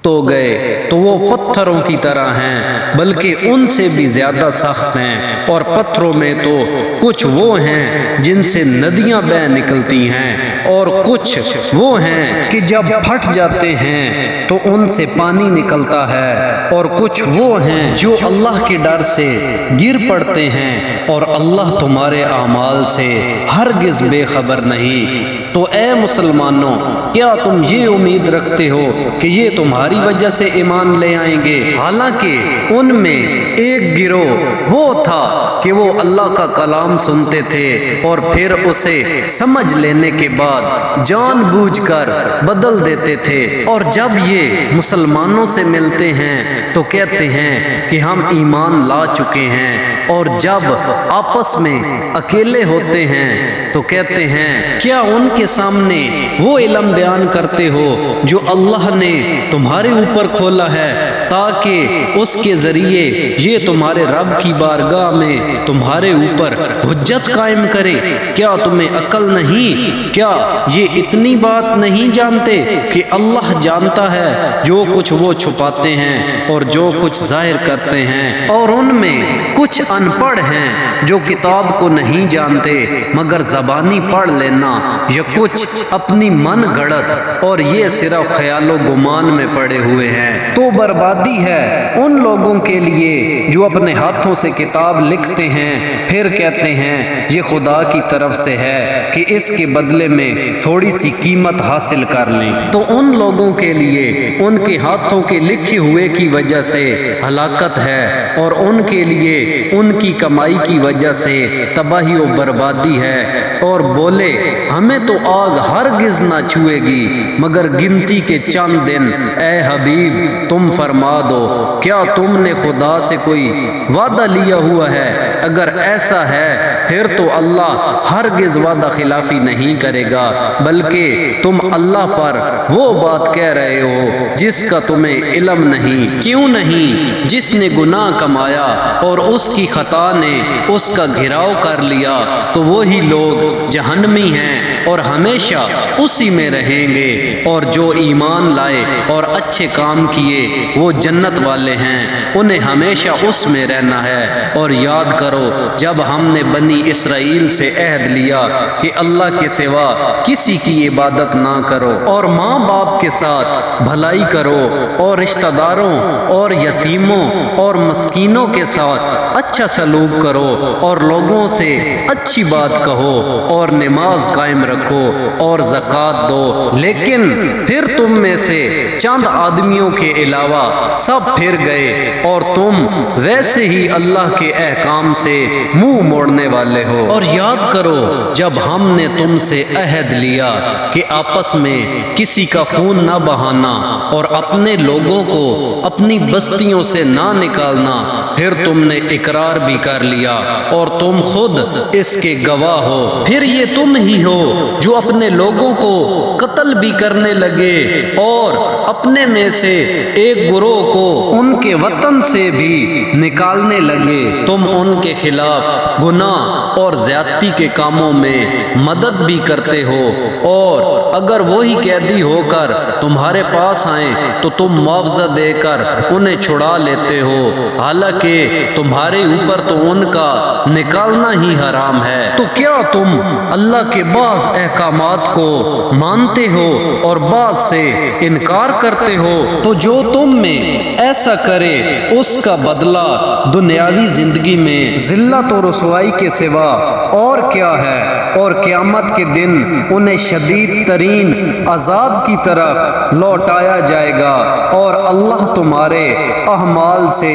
تو گئے تو وہ پتھروں کی طرح ہیں بلکہ ان سے بھی زیادہ سخت ہیں، اور پتھروں میں تو کچھ وہ ہیں جن سے ندیاں بہہ نکلتی ہیں، اور کچھ وہ ہیں کہ جب پھٹ جاتے ہیں تو ان سے پانی نکلتا ہے، اور کچھ وہ ہیں جو اللہ کے ڈر سے گر پڑتے ہیں، اور اللہ تمہارے اعمال سے ہرگز بے خبر نہیں۔ تو اے مسلمانوں، کیا تم یہ امید رکھتے ہو کہ یہ تمہاری وجہ سے ایمان لے آئیں گے؟ حالانکہ ان میں ایک گروہ وہ تھا کہ وہ اللہ کا کلام سنتے تھے اور پھر اسے سمجھ لینے کے بعد جان بوجھ کر بدل دیتے تھے، اور جب یہ مسلمانوں سے ملتے ہیں تو کہتے ہیں کہ ہم ایمان لا چکے ہیں، اور جب آپس میں اکیلے ہوتے ہیں تو کہتے ہیں کیا ان کے سامنے وہ علم بیان کرتے ہو جو اللہ نے تمہارے اوپر کھولا ہے تاکہ اس کے ذریعے یہ تمہارے رب کی بارگاہ میں تمہارے اوپر حجت قائم کرے؟ کیا تمہیں عقل نہیں؟ کیا یہ اتنی بات نہیں جانتے کہ اللہ جانتا ہے جو کچھ وہ چھپاتے ہیں اور جو کچھ ظاہر کرتے ہیں؟ اور ان میں کچھ ان پڑھ ہیں جو کتاب کو نہیں جانتے مگر زبانی پڑھ لینا، یا کچھ اپنی من گھڑت اور یہ صرف خیال و گمان میں پڑے ہوئے ہیں۔ تو بربادی ہے ان لوگوں کے لیے جو اپنے ہاتھوں سے کتاب لکھتے ہیں پھر کہتے ہیں یہ خدا کی طرف سے ہے کہ اس کے بدلے میں تھوڑی سی قیمت حاصل کر لیں۔ تو ان لوگوں کے لیے ان کے ہاتھوں کے لکھے ہوئے کی وجہ سے ہلاکت ہے، اور ان کے لیے ان کی کمائی کی وجہ سے تباہی و بربادی ہے، اور بولے ہمیں تو آگ ہرگز نہ چھوئے گی مگر گنتی کے چند دن۔ اے حبیب تم فرما دو کیا تم نے خدا سے کوئی وعدہ لیا ہوا ہے؟ اگر ایسا ہے پھر تو اللہ ہرگز وعدہ خلافی نہیں کرے گا، بلکہ تم اللہ پر وہ بات کہہ رہے ہو جس کا تمہیں علم نہیں۔ کیوں نہیں؟ جس نے گناہ کمایا اور اس کی خطا نے اس کا گھراؤ کر لیا تو وہی لوگ جہنمی ہیں اور ہمیشہ اسی میں رہیں گے، اور جو ایمان لائے اور اچھے کام کیے وہ جنت والے ہیں، انہیں ہمیشہ اس میں رہنا ہے۔ اور یاد کرو جب ہم نے بنی اسرائیل سے عہد لیا کہ اللہ کے سوا کسی کی عبادت نہ کرو، اور ماں باپ کے ساتھ بھلائی کرو، اور رشتہ داروں اور یتیموں اور مسکینوں کے ساتھ اچھا سلوک کرو، اور لوگوں سے اچھی بات کہو، اور نماز قائم رکھو اور زکوٰۃ دو، لیکن پھر تم میں سے چند آدمیوں کے علاوہ سب پھر گئے، اور تم ویسے ہی اللہ کے احکام سے منہ موڑنے والے ہو۔ اور یاد کرو جب ہم نے تم سے عہد لیا کہ آپس میں کسی کا خون نہ بہانا اور اپنے لوگوں کو اپنی بستیوں سے نہ نکالنا، پھر تم نے اقرار بھی کر لیا اور تم خود اس کے گواہ ہو۔ پھر یہ تم ہی ہو جو اپنے لوگوں کو قتل بھی کرنے لگے اور اپنے میں سے ایک گروہ کو ان کے وطن سے بھی نکالنے لگے۔ تم ان کے خلاف گناہ اور زیادتی کے کاموں میں مدد بھی کرتے ہو، اور اگر وہی قیدی ہو کر تمہارے پاس آئیں تو تم معاوضہ دے کر انہیں چھڑا لیتے ہو، حالانکہ تمہارے اوپر تو ان کا نکالنا ہی حرام ہے۔ تو کیا تم اللہ کے بعض احکامات کو مانتے ہو اور بعض سے انکار کرتے ہو؟ تو جو تم میں ایسا کرے اس کا بدلہ دنیاوی زندگی میں ذلت و رسوائی کے سوا اور کیا ہے، اور قیامت کے دن انہیں شدید ترین عذاب کی طرف لوٹایا جائے گا، اور اللہ تمہارے اعمال سے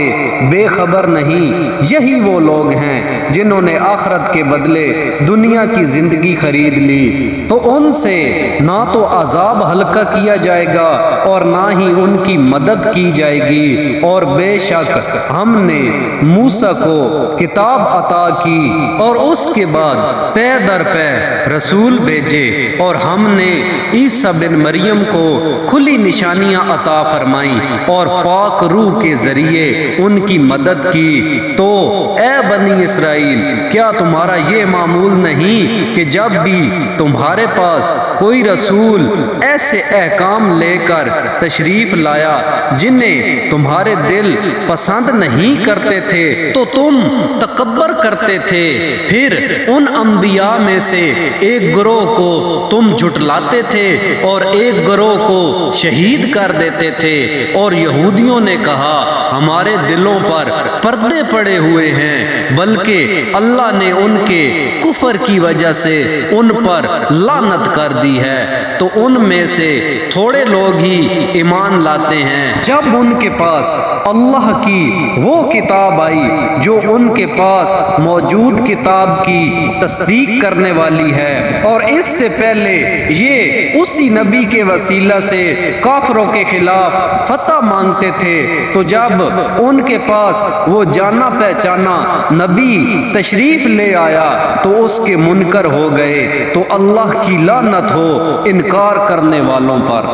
بے خبر نہیں۔ یہی وہ لوگ ہیں جنہوں نے آخرت کے بدلے دنیا کی زندگی خرید لی، تو ان سے نہ تو عذاب ہلکا کیا جائے گا اور نہ ہی ان کی مدد کی جائے گی۔ اور بے شک ہم نے موسیٰ کو کتاب عطا کی اور اس کے بعد پے در پے رسول بھیجے، اور ہم نے عیسیٰ بن مریم کو کھلی نشانیاں عطا فرمائیں اور پاک روح کے ذریعے ان کی مدد کی۔ تو اے بنی اسرائیل، کیا تمہارا یہ معمول نہیں کہ جب بھی تمہارے پاس کوئی رسول ایسے احکام لے کر تشریف لایا جنہیں تمہارے دل پسند نہیں کرتے تھے تو تم تکبر کرتے تھے، پھر ان انبیاء میں سے ایک گروہ کو تم جھٹلاتے تھے اور ایک گروہ کو شہید کر دیتے تھے، اور یہودیوں نے کہا ہمارے دلوں پر پردے پڑے ہوئے ہیں، بلکہ اللہ نے ان کے کفر کی وجہ سے ان پر لعنت کر دی ہے، تو ان میں سے تھوڑے لوگ ہی ایمان لاتے ہیں جب ان کے پاس اللہ کی وہ کتاب آئی جو ان کے پاس موجود کتاب کی تصدیق کرنے والی ہے، اور اس سے پہلے یہ اسی نبی کے وسیلہ سے کافروں کے خلاف فتح مانگتے تھے، تو جب ان کے پاس وہ جانا پہچانا نبی تشریف لے آیا تو اس کے منکر ہو گئے، تو اللہ کی لعنت ہو انکار کرنے والوں پر۔